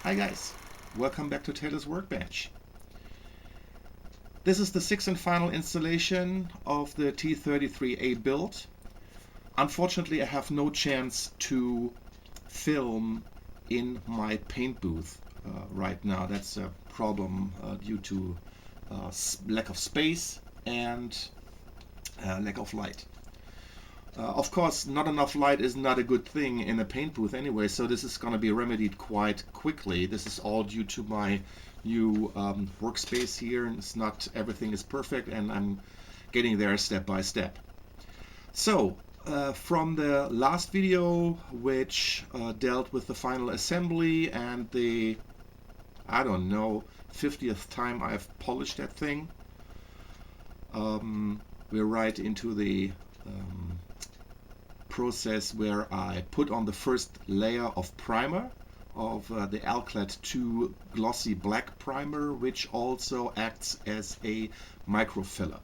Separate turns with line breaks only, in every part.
Hi guys, welcome back to Tailor's Workbench. This is the sixth and final installation of the T-33A build. Unfortunately, I have no chance to film in my paint booth right now. That's a problem due to lack of space and lack of light. Of course, not enough light is not a good thing in a paint booth anyway, so this is going to be remedied quite quickly. This is all due to my new workspace here, and it's not everything is perfect, and I'm getting there step by step. So, from the last video, which dealt with the final assembly and the, I don't know, 50th time I've polished that thing, we're right into the process where I put on the first layer of primer of the Alclad 2 glossy black primer, which also acts as a microfiller.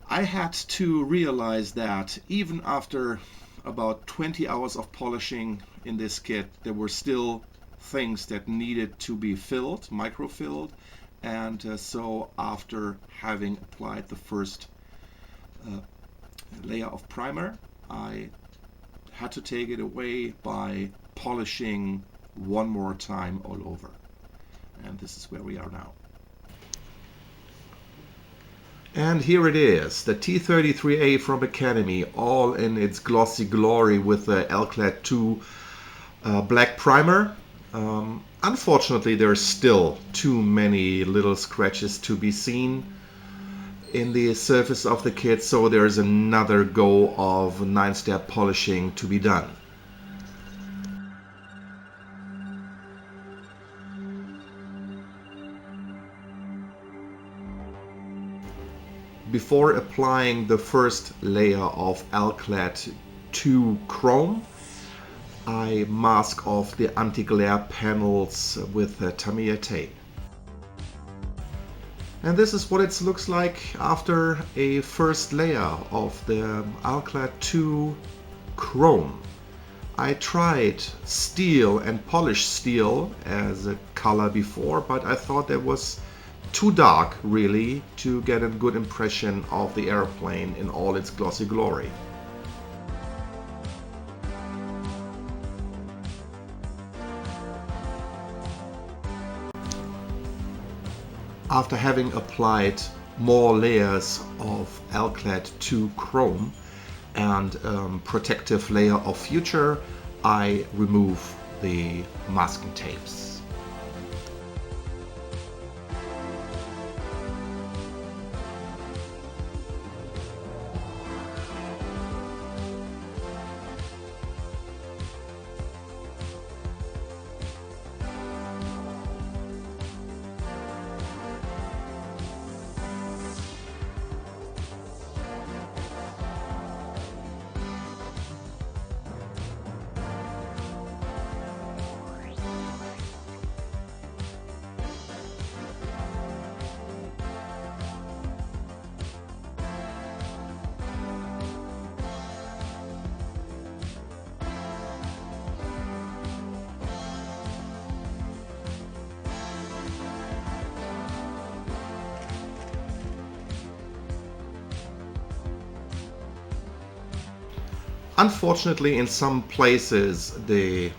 I had to realize that even after about 20 hours of polishing in this kit, there were still things that needed to be filled, microfilled, and so after having applied the first layer of primer, I had to take it away by polishing one more time all over. And this is where we are now. And here it is, the T-33A from Academy, all in its glossy glory with the Alclad 2 black primer. Unfortunately, there's still too many little scratches to be seen in the surface of the kit, so there's another go of 9-step polishing to be done. Before applying the first layer of Alclad 2 chrome, I mask off the anti-glare panels with Tamiya tape. And this is what it looks like after a first layer of the Alclad 2 chrome. I tried steel and polished steel as a color before, but I thought that was too dark really to get a good impression of the airplane in all its glossy glory. After having applied more layers of Alclad 2 chrome and protective layer of future, I remove the masking tapes. Unfortunately, in some places the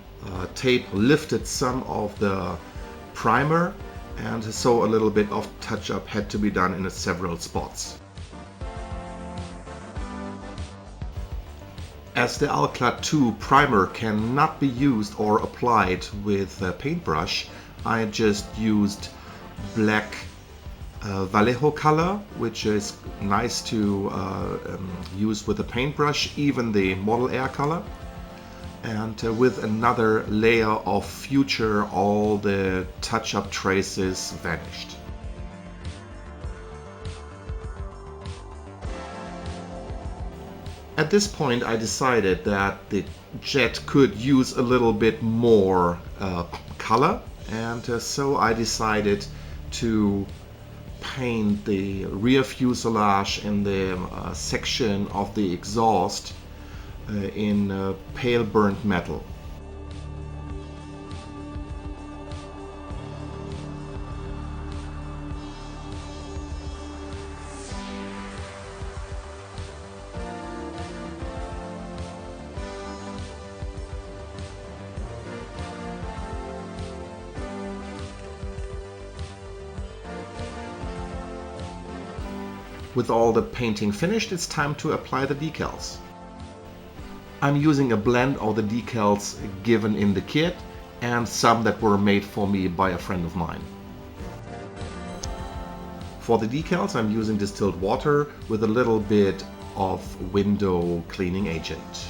tape lifted some of the primer, and so a little bit of touch-up had to be done in several spots. As the Alclad 2 primer cannot be used or applied with a paintbrush, I just used black Vallejo color, which is nice to use with a paintbrush, even the Model Air color, and with another layer of future all the touch-up traces vanished. At this point I decided that the jet could use a little bit more color, and so I decided to paint the rear fuselage and the section of the exhaust in pale burnt metal. With all the painting finished, it's time to apply the decals. I'm using a blend of the decals given in the kit and some that were made for me by a friend of mine. For the decals, I'm using distilled water with a little bit of window cleaning agent.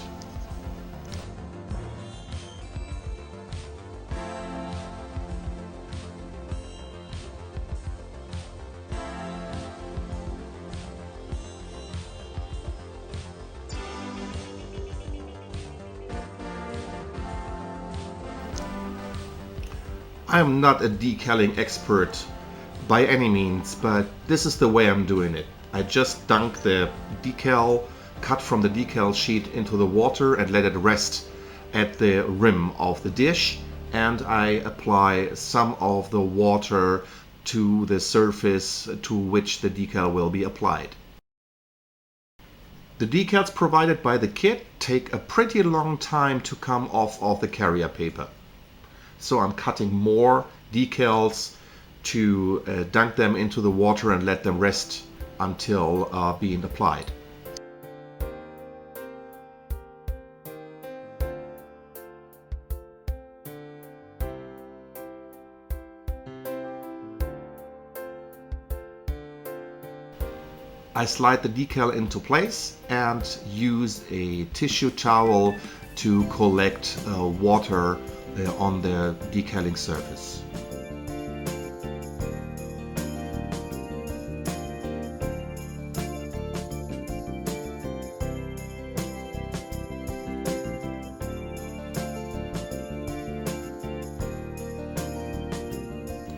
I am not a decaling expert by any means, but this is the way I'm doing it. I just dunk the decal cut from the decal sheet into the water and let it rest at the rim of the dish, and I apply some of the water to the surface to which the decal will be applied. The decals provided by the kit take a pretty long time to come off of the carrier paper. So I'm cutting more decals to dunk them into the water and let them rest until being applied. I slide the decal into place and use a tissue towel to collect water on the decaling surface.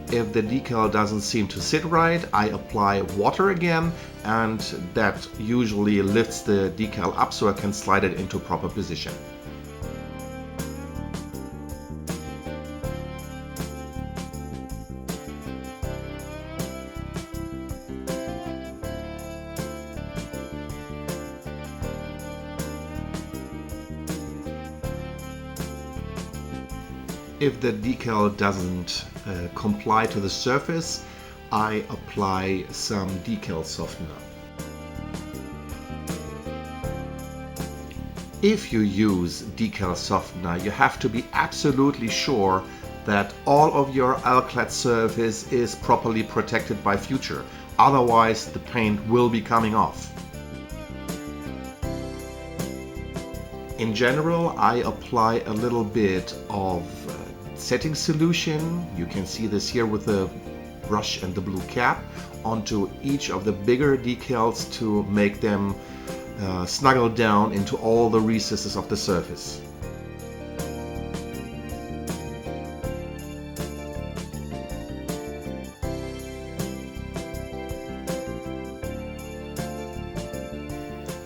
If the decal doesn't seem to sit right, I apply water again, and that usually lifts the decal up so I can slide it into proper position. If the decal doesn't comply to the surface, I apply some decal softener. If you use decal softener, you have to be absolutely sure that all of your alclad surface is properly protected by future. Otherwise, the paint will be coming off. In general, I apply a little bit of setting solution. You can see this here with the brush and the blue cap onto each of the bigger decals to make them snuggle down into all the recesses of the surface.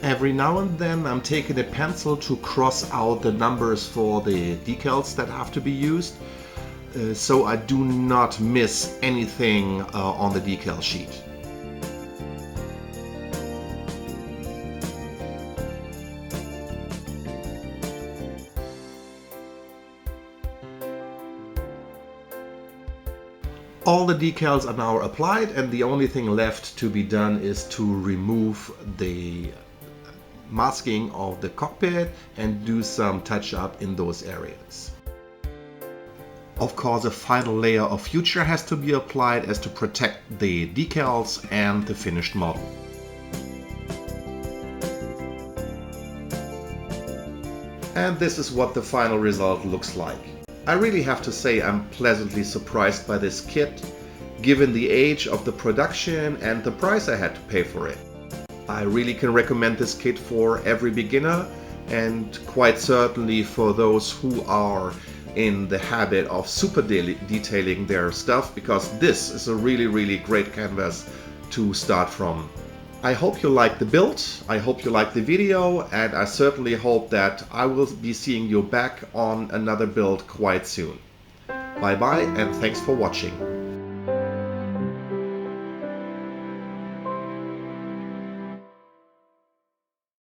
Every now and then I'm taking a pencil to cross out the numbers for the decals that have to be used, so I do not miss anything on the decal sheet. All the decals are now applied, and the only thing left to be done is to remove the masking of the cockpit and do some touch-up in those areas. Of course, a final layer of future has to be applied as to protect the decals and the finished model. And this is what the final result looks like. I really have to say I'm pleasantly surprised by this kit, given the age of the production and the price I had to pay for it. I really can recommend this kit for every beginner, and quite certainly for those who are in the habit of super detailing their stuff, because this is a really great canvas to start from. I hope you liked the build, I hope you liked the video, and I certainly hope that I will be seeing you back on another build quite soon. Bye bye, and thanks for watching.